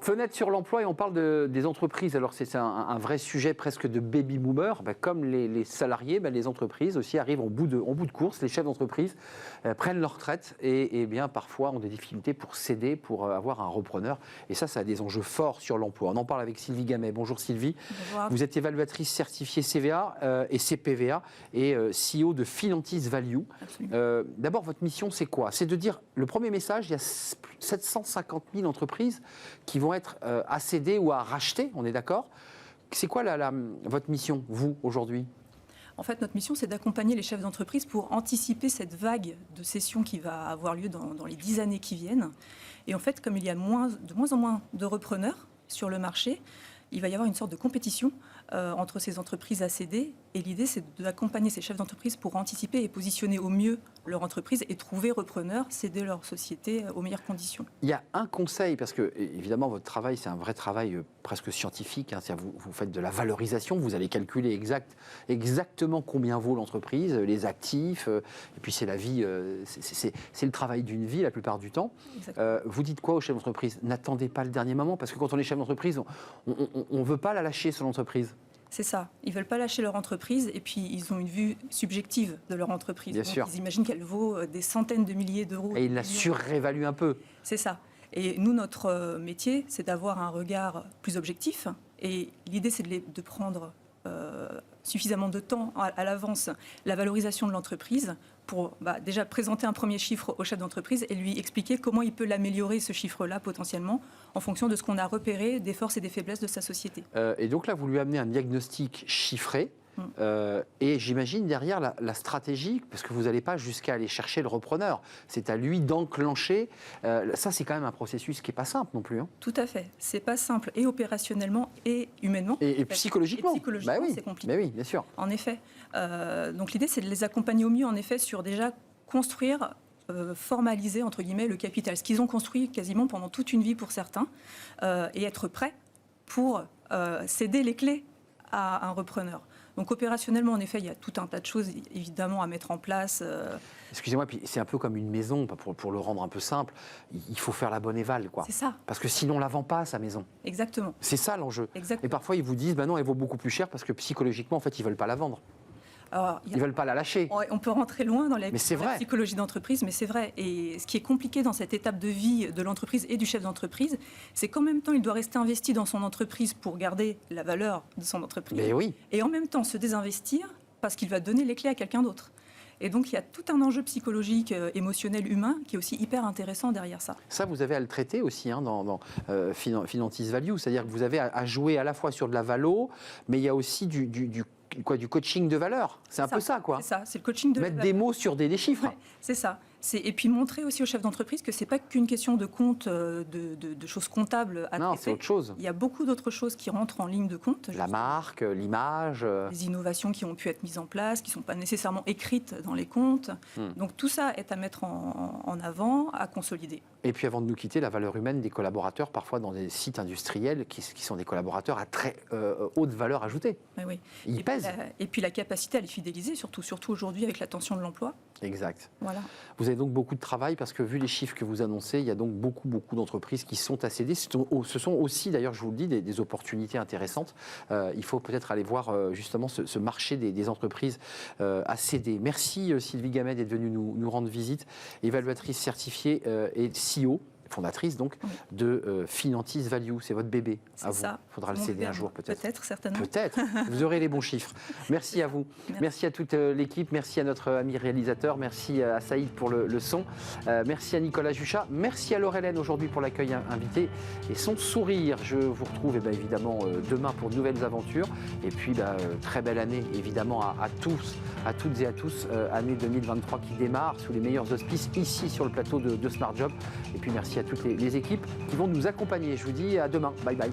Fenêtre sur l'emploi et on parle des entreprises. Alors c'est un vrai sujet presque de baby boomer. Comme les salariés, les entreprises aussi arrivent en bout de course. Les chefs d'entreprise prennent leur retraite et bien parfois ont des difficultés pour céder, pour avoir un repreneur. Et ça a des enjeux forts sur l'emploi. On en parle avec Sylvie Gamet. Bonjour Sylvie. Bonjour. Vous êtes évaluatrice certifiée CVA et CPVA et CEO de Finantis Value. D'abord, votre mission c'est quoi? C'est de dire, le premier message, il y a 750 000 entreprises qui vont être à céder ou à racheter, on est d'accord. C'est quoi votre mission, vous, aujourd'hui? En fait, notre mission, c'est d'accompagner les chefs d'entreprise pour anticiper cette vague de cession qui va avoir lieu dans les 10 années qui viennent. Et en fait, comme il y a de moins en moins de repreneurs sur le marché, il va y avoir une sorte de compétition entre ces entreprises à céder. Et l'idée, c'est d'accompagner ces chefs d'entreprise pour anticiper et positionner au mieux leur entreprise et trouver repreneurs, céder leur société aux meilleures conditions. Il y a un conseil, parce que évidemment votre travail, c'est un vrai travail presque scientifique. Vous faites de la valorisation, vous allez calculer exactement combien vaut l'entreprise, les actifs, et puis c'est la vie, c'est le travail d'une vie la plupart du temps. Vous dites quoi aux chefs d'entreprise? N'attendez pas le dernier moment, parce que quand on est chef d'entreprise, on ne veut pas la lâcher, son entreprise. C'est ça. Ils ne veulent pas lâcher leur entreprise et puis ils ont une vue subjective de leur entreprise. Bien sûr. Ils imaginent qu'elle vaut des centaines de milliers d'euros. Et ils la surrévaluent un peu. C'est ça. Et nous, notre métier, c'est d'avoir un regard plus objectif. Et l'idée, c'est de prendre suffisamment de temps à l'avance la valorisation de l'entreprise pour déjà présenter un premier chiffre au chef d'entreprise et lui expliquer comment il peut l'améliorer, ce chiffre-là, potentiellement, en fonction de ce qu'on a repéré, des forces et des faiblesses de sa société. Et donc là, vous lui amenez un diagnostic chiffré. Et j'imagine derrière la stratégie, parce que vous n'allez pas jusqu'à aller chercher le repreneur, c'est à lui d'enclencher. Ça, c'est quand même un processus qui n'est pas simple non plus. Hein. Tout à fait. C'est pas simple, et opérationnellement, et humainement. Et psychologiquement. Et psychologiquement, c'est compliqué. Oui, bien sûr. En effet. Donc l'idée, c'est de les accompagner au mieux, en effet, sur déjà construire, formaliser, entre guillemets, le capital. Ce qu'ils ont construit quasiment pendant toute une vie pour certains, et être prêts pour céder les clés à un repreneur. Donc opérationnellement, en effet, il y a tout un tas de choses évidemment à mettre en place. Excusez-moi, puis c'est un peu comme une maison, pour le rendre un peu simple, il faut faire la bonne éval, quoi. C'est ça. Parce que sinon on ne la vend pas, sa maison. Exactement. C'est ça l'enjeu. Exactement. Et parfois ils vous disent, non, elle vaut beaucoup plus cher parce que psychologiquement, en fait, ils ne veulent pas la vendre. Alors, ils ne veulent pas la lâcher. On peut rentrer loin dans la psychologie d'entreprise, mais c'est vrai. Et ce qui est compliqué dans cette étape de vie de l'entreprise et du chef d'entreprise, c'est qu'en même temps, il doit rester investi dans son entreprise pour garder la valeur de son entreprise. Mais oui. Et en même temps, se désinvestir parce qu'il va donner les clés à quelqu'un d'autre. Et donc, il y a tout un enjeu psychologique, émotionnel, humain, qui est aussi hyper intéressant derrière ça. Ça, vous avez à le traiter aussi dans Finantis Value, c'est-à-dire que vous avez à jouer à la fois sur de la valo, mais il y a aussi du coaching de valeur. C'est un peu ça, quoi. C'est ça, c'est le coaching de valeur. Mettre des mots sur des chiffres. Ouais, c'est ça. Et puis montrer aussi aux chefs d'entreprise que ce n'est pas qu'une question de compte, de choses comptables à traiter. Non, c'est autre chose. Il y a beaucoup d'autres choses qui rentrent en ligne de compte. La marque, l'image. Les innovations qui ont pu être mises en place, qui ne sont pas nécessairement écrites dans les comptes. Donc tout ça est à mettre en avant, à consolider. Et puis avant de nous quitter, la valeur humaine des collaborateurs, parfois dans des sites industriels qui sont des collaborateurs à très haute valeur ajoutée. Oui. Ils pèsent. Et puis la capacité à les fidéliser, surtout aujourd'hui avec la tension de l'emploi. Exact. Voilà. Vous avez donc beaucoup de travail parce que vu les chiffres que vous annoncez, il y a donc beaucoup d'entreprises qui sont à céder. Ce sont aussi, d'ailleurs, je vous le dis, des opportunités intéressantes. Il faut peut-être aller voir justement ce marché des entreprises à céder. Merci Sylvie Gamet d'être venue nous rendre visite, évaluatrice certifiée et CEO. Fondatrice donc de Finantis Value, c'est votre bébé. C'est ça. Il faudra le céder un jour peut-être. Peut-être, certainement. Peut-être. Vous aurez les bons chiffres. Merci à vous. Merci à toute l'équipe. Merci à notre ami réalisateur. Merci à Saïd pour le son. Merci à Nicolas Juchat. Merci à Laure-Hélène aujourd'hui pour l'accueil invité et son sourire. Je vous retrouve évidemment demain pour de nouvelles aventures. Et puis très belle année évidemment à tous, à toutes et à tous. Année 2023 qui démarre sous les meilleurs auspices ici sur le plateau de Smart Job. Et puis merci à toutes les équipes qui vont nous accompagner. Je vous dis à demain. Bye bye.